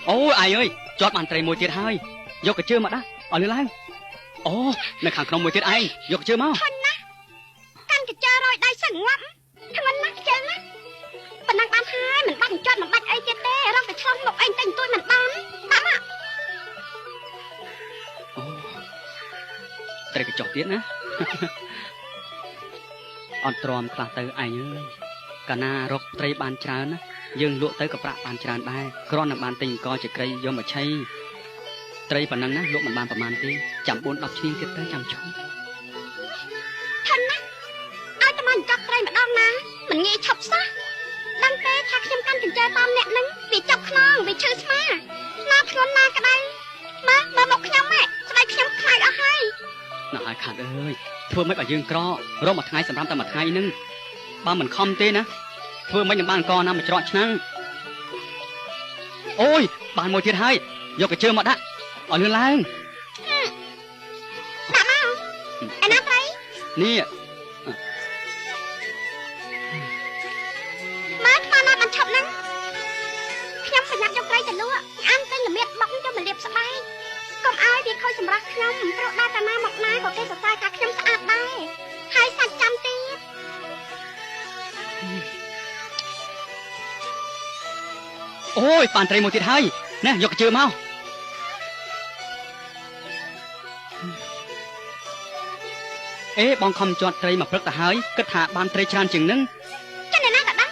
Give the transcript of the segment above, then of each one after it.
Ôi ai ơi, chót bàn trai môi tiệt hơi, vô cái chưa mà đó, ở lươn lang. Ồ, nơi khẳng không môi tiệt ai, vô cái chưa mau. Thôi nè, căn cái chơi rồi đây sừng ngậm, thằng anh nát chân á. Mình đang bán hai, mình bắt chót mình bắt ai tiệt đê, rồi cái xong một anh tình tôi mình bán á. Ồ, trai cái chót tiệt á. On tròn khla tới ai ơi, cả na rọc trai bàn tràn á. Dương lụa tớiกับប្រាក់បានច្រើនដែរគ្រាន់តែបានទិញអង្គជាក្រីយកមកឆីត្រីប៉ុណ្ណឹងណាលក់មិនបានប្រហែលទេចាំ4 10ឆ្នាំទៀតទៅចាំឈប់ថិនណាឲ្យតែមកចាប់ត្រីម្ដងណាមិនងាយឈប់សោះដឹងទេថាខ្ញុំកាន់កញ្ចើតាមអ្នកហ្នឹងវាចាប់ខ្នងវាឈឺស្មាណាធ្ងន់ណាក្តៅមើលមកខ្ញុំហ៎ស្បែកខ្ញុំខ្លាចអស់ហើយណ៎ឲ្យខាត់អើយធ្វើមិនឲ្យយើងក្ររកមួយថ្ងៃសម្រាប់តែមួយថ្ងៃហ្នឹងបើមិនខំទេណាធ្វើមិនបានអង្គណាមកច្រកឆ្នាំងអូយបានមួយទៀតហើយយកកញ្ជើមកដាក់ឲ្យលឿនឡើងដាក់មកឯណាត្រីនេះមកមកណាបានឈប់ហ្នឹងខ្ញុំប្រញាប់យកត្រីទៅលក់អានទិញល្មៀតបុកទៅមកលាបស្បែកកុំឲ្យវាខូចសម្រាប់ខ្ញុំព្រោះដល់តាណាមកណាក៏គេសរសើរថាខ្ញុំស្អាតដែរហើយសាច់ចាំទៀតអូយបានត្រីមួយទៀតហើយណែយកកញ្ជើមកអេបងខំជាត់ត្រីមកព្រឹកទៅហើយគិតថាបានត្រីច្រើនជាងនឹងចឹងណាក៏ដឹង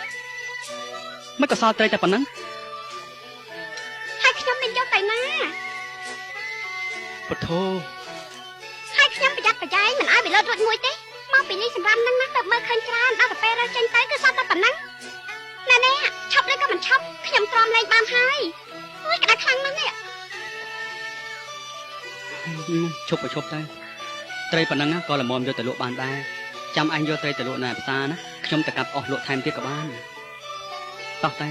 មិនក៏សល់ត្រីតែប៉ុណ្ណឹងហើយខ្ញុំនឹងយកទៅណាពុទ្ធោហើយខ្ញុំប្រយ័ត្នប្រយែងមិនឲ្យវាលត់រួចមួយទេមកពីនេះសម្រាប់នឹងណាទៅមើលឃើញច្រើនដល់ទៅពេលរើចេញទៅគឺសល់តែប៉ុណ្ណឹងណែឈប់ឬក៏មិនឈប់ខ្ញុំទ្រាំលេងបានហើយអើយក្តៅខ្លាំងណាស់នេះឈប់ទៅត្រីប៉ុណ្ណឹងក៏ល្មមយកទៅលក់បានដែរចាំអញយកត្រីទៅលក់នៅផ្សារណាខ្ញុំទៅកាប់អស់លក់ថែមទៀតក៏បានតោះតែ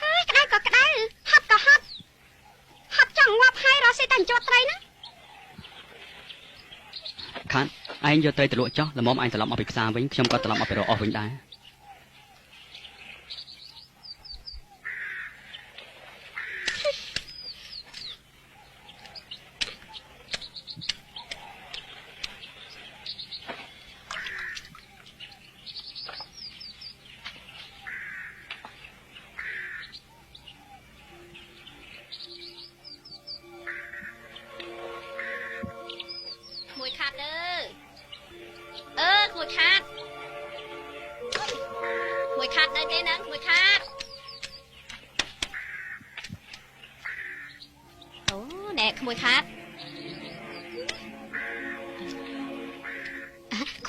ហើយក្តៅក៏ក្តៅហត់ក៏ហត់ចង់ងាប់ហើយរស់សេតែជាប់ត្រីណាខានឯងយកត្រីទៅលក់ចោះល្មមអញត្រឡប់មកពីផ្សារវិញខ្ញុំក៏ត្រឡប់មកពីរកអស់វិញដែរ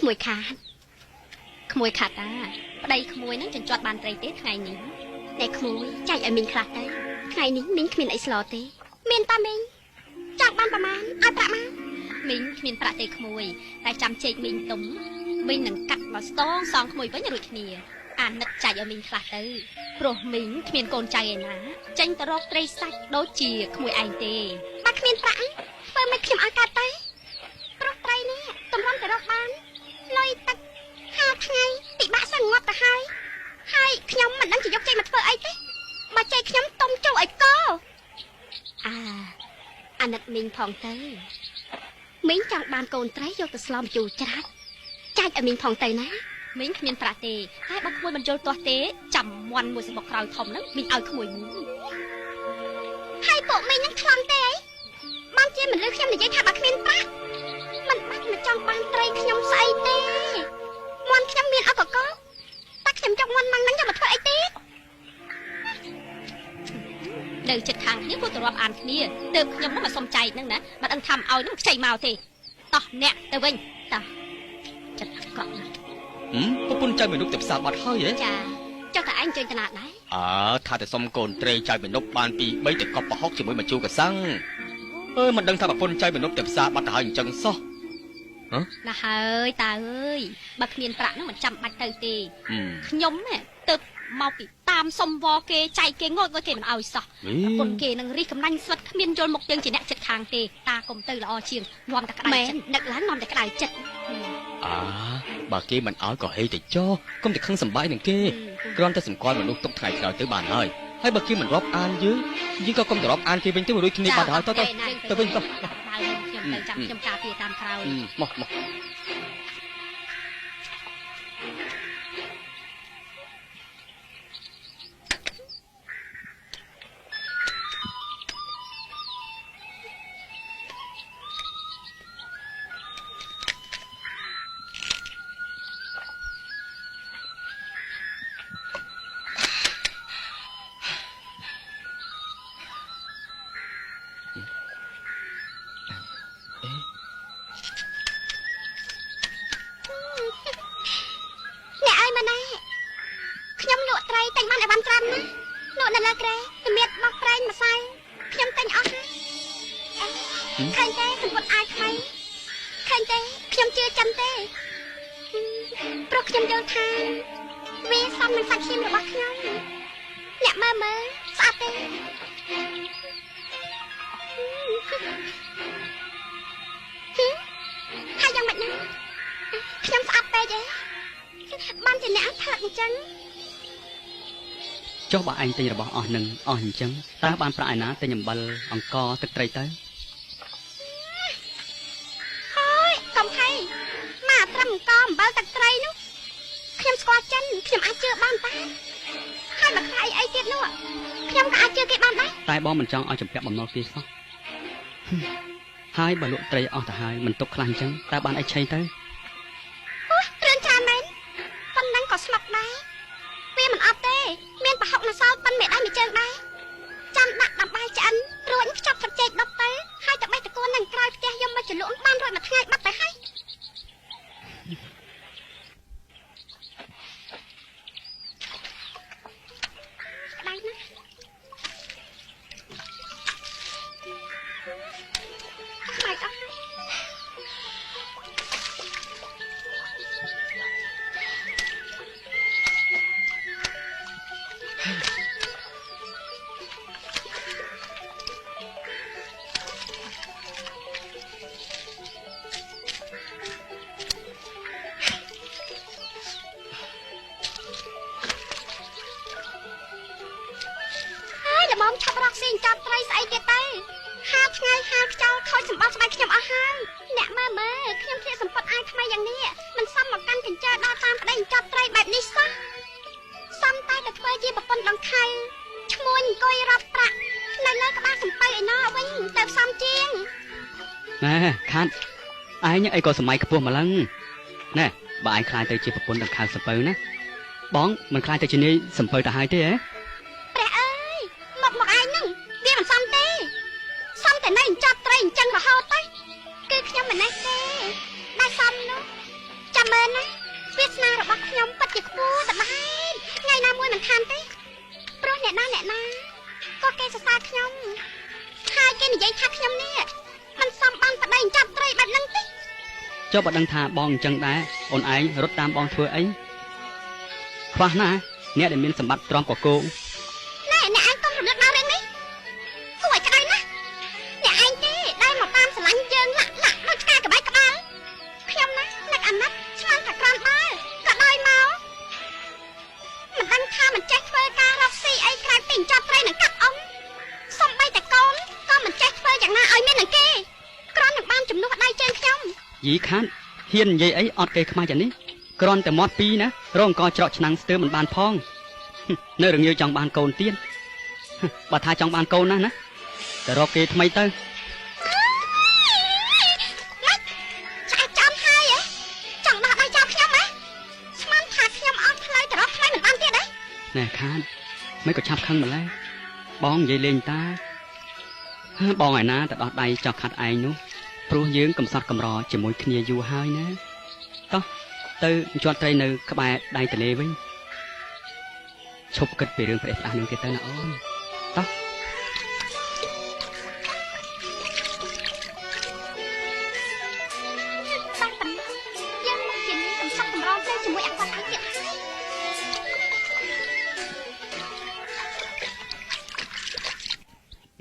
ក្មួយខាតតាប្តីក្មួយនឹងចិញ្ចត់បានត្រីទេថ្ងៃនេះតែក្មួយចែកឲ្យមីងខ្លះទៅថ្ងៃនេះមីងគ្មានអីស្លោទេមានតាមីងចង់បានប្រមាណឲ្យប្រាក់មកមីងគ្មានប្រាក់ទេក្មួយតែចាំជែកមីងទុំមីងនឹងកាត់មកស្ទងសងក្មួយវិញរួចគ្នាអាណិតចែកឲ្យមីងខ្លះទៅព្រោះមីងគ្មានកូនចៅឯណាចេញទៅរកត្រីសាច់ដូចជាក្មួយឯងទេបើគ្មានប្រាក់ធ្វើមិនខ្ញុំឲ្យកាត់ទៅព្រោះត្រីនេះតម្រាំទៅរកបានលុយទឹក5ថ្ងៃពិបាកសឹងងាប់ទៅហើយខ្ញុំមិនដឹងជាយកចេញមកធ្វើអីទេបើចេញខ្ញុំទុំចូលឲ្យកអាណិតមីងផងទៅមីងចង់បានកូនត្រីយកទៅស្លម្ជូរច្រាច់ចាច់ឲ្យមីងផងទៅណាមីងគ្មានប្រាក់ទេតែបើក្មួយមិនយល់ទាស់ទេចាំមន់មួយសបុកក្រោយធំហ្នឹងមីងឲ្យក្មួយមួយហើយពួកមីងនឹងខ្លាំងទេអីបានជាមិនលឺខ្ញុំនិយាយថាបើគ្មានប្រាក់មិនបាច់មកចង់បានត្រីខ្ញុំស្អីទេមន់ខ្ញុំមានអកកតែខ្ញុំចង់មន់ម៉ាំងហ្នឹងយកមកធ្វើអីទៀតនៅចិត្តខាងគ្នាគាត់ទៅរាប់អានគ្នាទើបខ្ញុំនឹងមកសុំចែកហ្នឹងណាមិនដឹងថាឲ្យនឹងខ្ចីមកទេតោះអ្នកទៅវិញតោះចិត្តអាក្រក់ណាស់ប្រពន្ធចៅមនុស្សទៅផ្សារបាត់ហើយហ៎ចាចុះតែឯងចេញទៅណាដែរ ថាតែសុំកូនត្រីចៅបិនុបបានពី3តែកប់ប្រហុកជាមួយមកជូកសាំងមិនដឹងថាប្រពន្ធចៅបិនុបទៅផ្សារបាត់ទៅហើយអញ្ចឹងសោះណាហើយតាអើយបើគ្មានប្រាក់នោះមិនចាំបាច់ទៅទេខ្ញុំទៅមកពីតាមសុំវគេចែកគេងត់គេមិនអោយសោះប្រពន្ធគេនឹងរិះកំណាញ់ស្វិតគ្មានយល់មុខយើងជាអ្នកចិត្តខាងទេតាកុំទៅល្អជាងនាំតែក្តៅចិត្តនឹកឡើងនាំតែក្តៅចិត្តបើគេមិនអោយក៏ហេទៅចោះកុំតែខឹងសម្បាយនឹងគេគ្រាន់តែសម្គាល់មនុស្សទុកថ្ងៃក្រោយទៅបានហើយបើគេមិនរាប់អានយើងក៏កុំទៅរាប់អានគេវិញទៅរួចគ្នាបាត់ហើយទៅវិញទៅខ្ញុំទៅចាំខ្ញុំការពារតាមក្រោយមកចុះបើអញទិញរបស់អស់នឹងអស់អញ្ចឹងតើបានប្រាក់ឯណាទិញអំបិលអង្ករទឹកត្រីទៅហើយកុំហីមកត្រឹមអង្ករអំបិលទឹកត្រីនោះខ្ញុំស្គាល់ចិនខ្ញុំអាចជឿបានតាហើយបើខ្លាយអីទៀតនោះខ្ញុំក៏អាចជឿគេបានដែរតែបងមិនចង់ឲ្យចម្ពាក់បំណុលគេសោះហើយបើលក់ត្រីអស់ទៅហើយមិនទុកខ្លះអញ្ចឹងតើបានអីឆេងទៅគ្រឿងច្រើនមែនប៉ុណ្ណឹងក៏ស្លាប់ដែរវាមិនអត់ទេមានប្រហុកនៅសល់ប៉ុនមេដៃមួយជើងដែរចាំដាក់ដំបាយឆ្អិនរួចខ្ចប់ស្លឹកចេកដុតទៅហើយទៅបេះតកូននឹងក្រោយផ្ទះយកមកជ្រលក់បានរួចមួយថ្ងៃបាត់ទៅហើយដៃណាខ្លាចអស់អីក៏សម័យខ្ពស់ម្លឹងណែបើឯងខ្លាចទៅជាប្រពន្ធដង្ខៅសំពៅណាបងមិនខ្លាចទៅជានាយសំពៅទៅហើយទេហ៎ព្រះអើយមកឯងហ្នឹងវាមិនសមទេសមតែនៅចាប់ត្រីអញ្ចឹងរហូតទៅគឺខ្ញុំមិនណេះទេដែលសមនោះចាំមើលណាវាសនារបស់ខ្ញុំពិតជាខ្ពស់តែបែបថ្ងៃណាមួយមិនខានទេព្រោះអ្នកណាក៏គេសរសើរខ្ញុំហើយគេនិយាយថាខ្ញុំនេះមិនសមបានប្តីចាប់ត្រីបែបហ្នឹងទេចុះបើដឹងថាបងអញ្ចឹងដែរអូនឯងរត់តាមបងធ្វើអីខ្វះណាអ្នកដែលមានសម្បត្តិទ្រាំកកោណែអ្នកឯងកុំរំលឹកដល់រឿងនេះគួរឲ្យក្តៅណាស់អ្នកឯងទេដែលមកតាមស្រឡាញ់យើងលាក់ដូចឆ្កែក្បែរក្បាលខ្ញុំណានឹកអាណិតឆ្លាតតែក្រាន់បើក៏ដោយមកមិនដឹងថាមិនចេះធ្វើការរកស៊ីអីក្រៅពីចាប់ត្រីនឹងកាប់អុំសំបីតែកូនក៏មិនចេះធ្វើយ៉ាងណាឲ្យមាននឹងគេគ្រាន់តែបានជំនួសដៃជើងខ្ញុំយីខានហ៊ាននិយាយអីអត់គេខ្មាស់យ៉ាងនេះគ្រាន់តែមាត់ពីរណារងកច្រកឆ្នាំងស្ទើរមិនបានផងនៅរងាវចង់បានកូនទៀតបើថាចង់បានកូនណាទៅរកគេថ្មីទៅឆ្អែតចំហើយចង់ដោះដៃចាប់ខ្ញុំហ៎ស្មានថាខ្ញុំអត់ផ្លូវទៅរកថ្មីមិនបានទៀតទេណែខានមិនក៏ឆាប់ខឹងម្ល៉េះបងនិយាយលេងតាបងឯណាទៅដោះដៃចោះខាត់ឯងនោះព្រោះយើងកំសត់កំរជាមួយគ្នាយូរហើយណាតោះទៅជាប់ត្រីនៅក្បែរដៃទន្លេវិញ ឈប់គិតពីរឿងប្រេះផ្ដាស់នឹងទៀតទៅណាអូនតោះ បានប៉ុណ្ណោះយើងមកជានាងកំសត់កម្រទៅជាមួយអាគាត់ហើយទៀត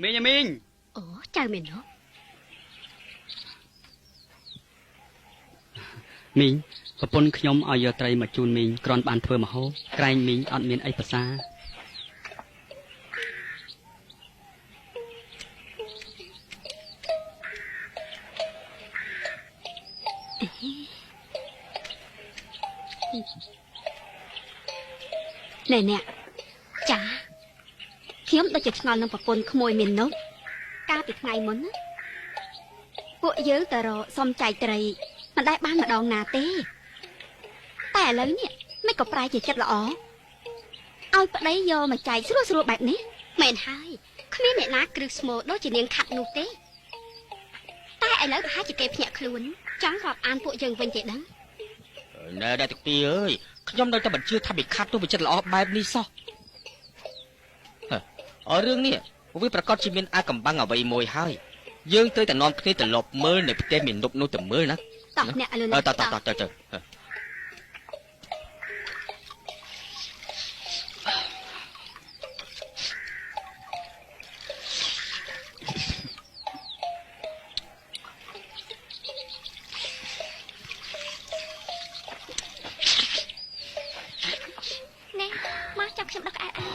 មីងមីង អូចៅមែនហ៎ មីងប្រពន្ធខ្ញុំឲ្យយកត្រីមកជូនមីងគ្រាន់បានធ្វើម្ហូបក្រែងមីងអត់មានអីប្រសា ណែអ្នកចាខ្ញុំដូចជាឆ្ងល់នឹងប្រពន្ធក្មួយមាននោះកាលពីថ្ងៃមុនណាពួកយើងទៅរកសុំចែកត្រីមិនដែលបានម្ដងណាទេតែឥឡូវនេះមិនក៏ប្រែជាចិត្តល្អឲ្យប្តីយកមកចែកស្រួលស្រួលបែបនេះមែនហើយគ្មានអ្នកណាគ្រឹះស្មោដូចជានាងខាត់នោះទេតែឥឡូវប្រហែលជាគេភ្ញាក់ខ្លួនចង់រាប់អានពួកយើងវិញទេដឹង ណែតែទីអើយខ្ញុំនៅតែមិនជឿថាបិខាត់ទោះបិចិត្តល្អបែបនេះសោះអរឿងនេះវាប្រកាសជាមានអាកំបាំងអ្វីមួយហើយយើងត្រូវតែនាំគ្នាទៅលបមើលនៅផ្ទះមាននប់នោះទៅមើលណា តោះអ្នកលឿន តទៅណែមកចាប់ខ្ញុំដឹកអែអើ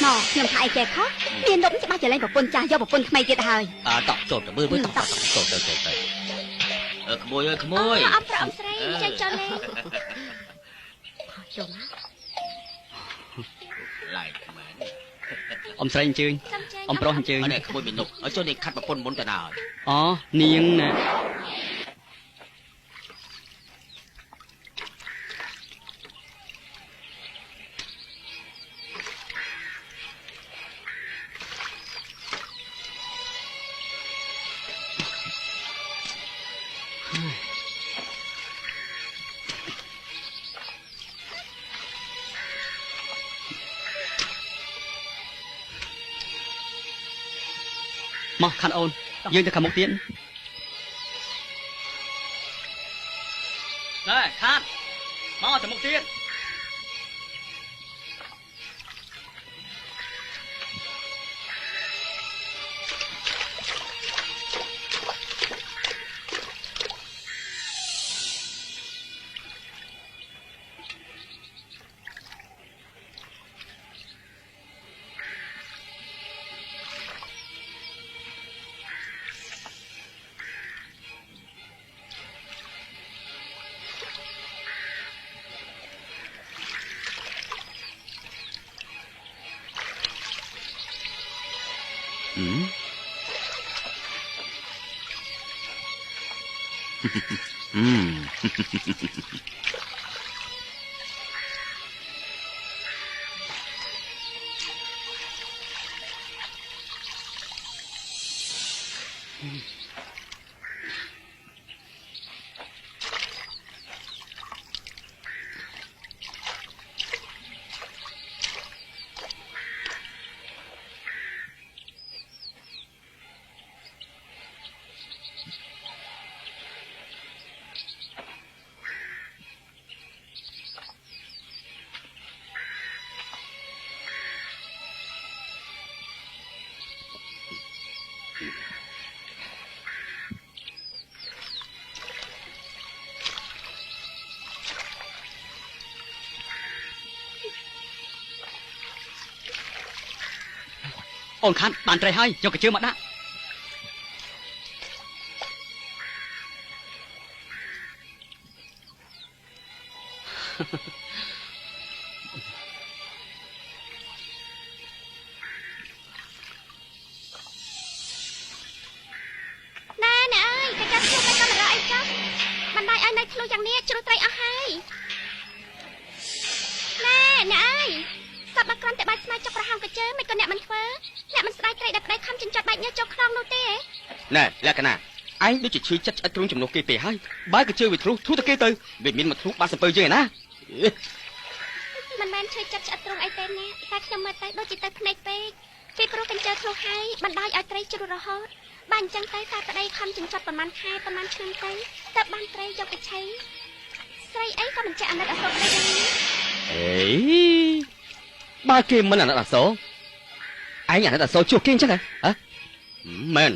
មកខ្ញុំថាអីចេះខុសមាននប់ច្បាស់ជាលែងប្រពន្ធចាស់យកប្រពន្ធថ្មីទៀតហើយ តចូលទៅមើលទៅក្មួយអើយក្មួយ អត់ប្រអមស្រីចេះចុះលេងចូលមក ឡៃមែន អ៊ំស្រីអញ្ជើញអ៊ំប្រុសអញ្ជើញ អនេះក្មួយមាននប់ឲ្យចូលនេះខាត់ប្រពន្ធមុនទៅណា អូនាងណា មកខាត់អូនយើងទៅខាងមុខទៀតណែខាត់មកទៅមុខទៀត អូនខាត់បានត្រីហើយយកកញ្ជើមកដាក់ ណែអើយកាច់ខ្លួនកាច់កាមេរ៉ាអីចុះបណ្ដាយឲ្យនៅខ្លួនយ៉ាងនេះជ្រុះត្រីអស់ហើយណែអើយសັບមកក្រាន់តែបានស្មៅចុកប្រហោងកញ្ជើមិនក៏អ្នកមិនធ្វើ អ្នកមិនស្ដាយត្រីដែលប្តីខំចិញ្ចត់បែកញើសចូលខ្នងនោះទេ ណែលក្ខណៈឯងដូចជាឈឺចិត្តឆ្អិតទ្រង់ចំនួនគេពេកហើយបើក៏ជឿវាធ្លុះទៅគេទៅវាមានមកធ្លុះបាត់សំពើយើងឯណា មិនមែនឈឺចិត្តឆ្អិតទ្រង់អីទេណាតែខ្ញុំមើលទៅដូចជាទៅភ្នែកពេកពីព្រោះកញ្ជើធ្លុះហើយបណ្ដោយឲ្យត្រីជ្រុះរហូតបើអញ្ចឹងទៅតែប្តីខំចិញ្ចត់ប្រហែលខែប្រហែលឆ្នាំទៅតែបានត្រីយកទៅឆីស្រីអីក៏មិនចេះអាណិតអាសូរដែរ អេបើគេមិនអាណិតអាសូរឯងអាណិតអាសូរជួបគេអញ្ចឹងហ៎មែន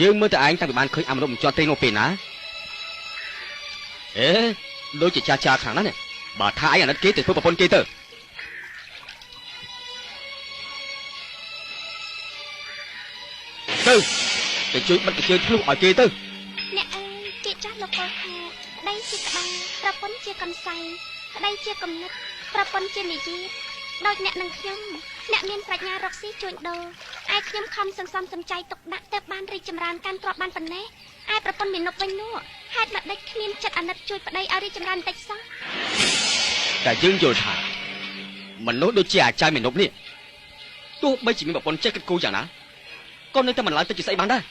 យើងមើលតែឯងតាំងពីបានឃើញអាមនុស្សមិនជាប់ទេនោះពេលណាអេដូចជាចាខាងហ្នឹងបើថាឯងអាណិតគេទៅធ្វើប្រពន្ធគេទៅជួយបិទកញ្ជើធ្លុះឲ្យគេទៅ អ្នកអើយជាចាស់លោកពោលថាប្តីជាក្តារប្រពន្ធជាកំសៃប្តីជាកំណត់ប្រពន្ធជានិយាយដូចអ្នកនឹងខ្ញុំអ្នកមានប្រាជ្ញារកស៊ីជួញដូរឯខ្ញុំខំសន្សំសំចៃទុកដាក់ទៅបានរីកចម្រើនកាន់ទ្រព្យបានប៉ុណ្ណេះឯប្រពន្ធមាននប់វិញនោះហេតុមកដេចគ្មានចិត្តអាណិតជួយប្តីឲ្យរីកចម្រើនបន្តិចសោះ តែយើងយល់ថាមនុស្សដូចជាអាចារ្យមាននប់នេះទោះបីជាមានប្រពន្ធចេះគិតគូរយ៉ាងណាក៏នៅតែមិនឡើងទៅជាស្អីបានដែរ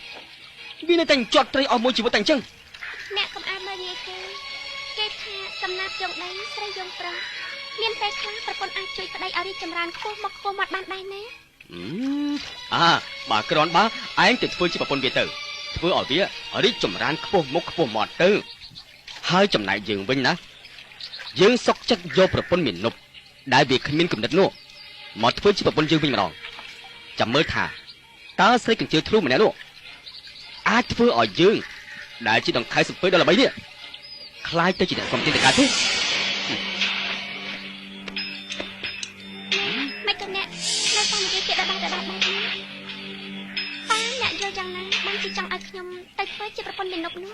វានៅតែជាប់ត្រីអស់មួយជីវិតតែអញ្ចឹង អ្នកកុំអានមើលងាយគេថាសំណាបយងដីស្រីយងប្រុសមានពេលខ្លះប្រពន្ធអាចជួយប្តីឲ្យរីកចម្រើនខ្ពស់មកខ្ពស់មកបានដែរណាបើគ្រាន់បើឯងទៅធ្វើជាប្រពន្ធវាទៅធ្វើឲ្យវារីកចម្រើនខ្ពស់មុខខ្ពស់មាត់ទៅហើយចំណែកយើងវិញណាយើងសុកចិត្តយកប្រពន្ធមាននប់ដែលវាគ្មានគំនិតនោះមកធ្វើជាប្រពន្ធយើងវិញម្ដងចាំមើលថាតើស្រីកញ្ជើធ្លុះម្នាក់នោះអាចធ្វើឲ្យយើងដែលជាដង្ខៅសំពើដល់ល្បីនេះខ្លាចទៅជាអ្នកកំទីតកាទេ មិនក៏អ្នកនៅតាមនិយាយពាក្យដដែលដែរប៉ាអ្នកយល់យ៉ាងណាបានជាចង់ឲ្យខ្ញុំទៅធ្វើជាប្រពន្ធមាននប់នោះ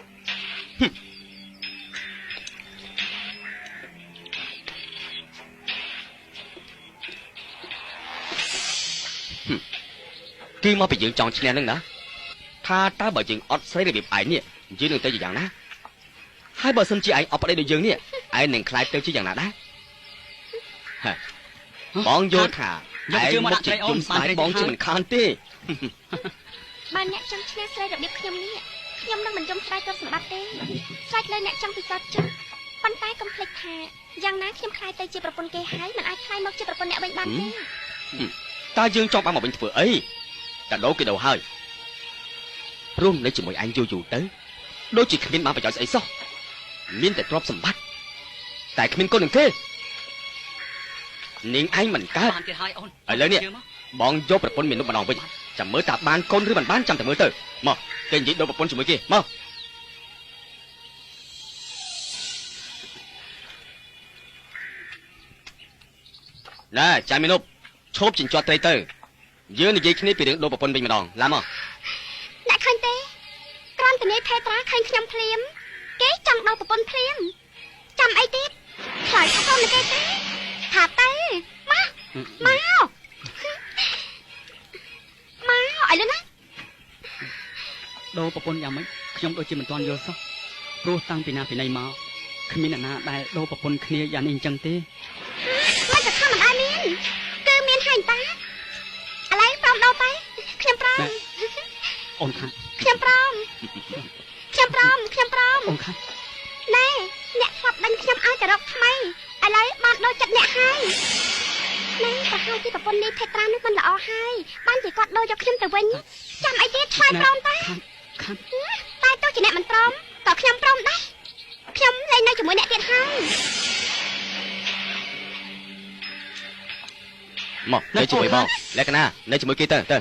គឺមកពីយើងចង់ឈ្នះនឹងណាថាតើបើយើងអត់ស្រីរបៀបឯងនេះយើងនឹងទៅជាយ៉ាងណាហើយបើសិនជាឯងអត់ប្តីដូចយើងនេះឯងនឹងខ្លាចទៅជាយ៉ាងណាដែរបងយល់ថាឯងមកជាយំស្ដាយបងជាមិនខានទេ បើអ្នកចង់ឈ្នះស្រីរបៀបខ្ញុំនេះខ្ញុំនឹងមិនយំស្ដាយទ្រព្យសម្បត្តិទេស្រេចលើអ្នកចង់ពិសោធន៍ចិត្តប៉ុន្តែកុំភ្លេចថាយ៉ាងណាខ្ញុំខ្លាចទៅជាប្រពន្ធគេហើយមិនអាចខ្លាយមកជាប្រពន្ធអ្នកវិញបានទេ តើយើងចង់បានមកវិញធ្វើអីតែដោគេដោហើយព្រមនៅជាមួយឯងយូរទៅដូចជាគ្មានបានប្រយោជន៍ស្អីសោះមានតែទ្រព្យសម្បត្តិតែគ្មានកូននឹងទេនាងឯងមិនកើត បានទៀតហើយអូន ឥឡូវនេះបងយកប្រពន្ធមាននប់ម្ដងវិញចាំមើលតើបានកូនឬមិនបានចាំតែមើលទៅមកគេនិយាយដល់ប្រពន្ធជាមួយគេមកណែចាមាននប់ឈប់ចិញ្ចត់ត្រីទៅយើងនិយាយគ្នាពីរឿងដូរប្រពន្ធវិញម្ដងឡាមក អ្នកឃើញទេគ្រាន់តែនាយភេត្រាឃើញខ្ញុំភ្លាមគេចង់ដោប្រពន្ធភ្លាមចាំអីទៀតខ្លាចថាទៅគេទេថាទៅមកឲ្យលឿនណា ដូរប្រពន្ធយ៉ាងម៉េចខ្ញុំដូចជាមិនទាន់យល់សោះព្រោះតាំងពីណាពីណីមកគ្មានអ្នកណាដែលដូរប្រពន្ធគ្នាយ៉ាងនេះអញ្ចឹងទេ មិនតែថាមិនដែរមានគឺមានហើយតាឥឡូវព្រមដោទៅខ្ញុំព្រម អូនខា ខ្ញុំព្រមអូនខា ណែអ្នកស្លាប់ដេញខ្ញុំឲ្យទៅរកថ្មីឥឡូវបានដូចចិត្តអ្នកហើយណែប្រហែលជាប្រពន្ធនេះភេត្រានោះមិនល្អហើយបានជាគាត់ដូរយកខ្ញុំទៅវិញចាំអីទៀតឆ្លើយព្រមទៅ ខា តែទោះជាអ្នកមិនព្រមក៏ខ្ញុំព្រមដែរខ្ញុំលែងនៅជាមួយអ្នកទៀតហើយ មកនៅជាមួយបងលក្ខណៈនៅជាមួយគេទៅ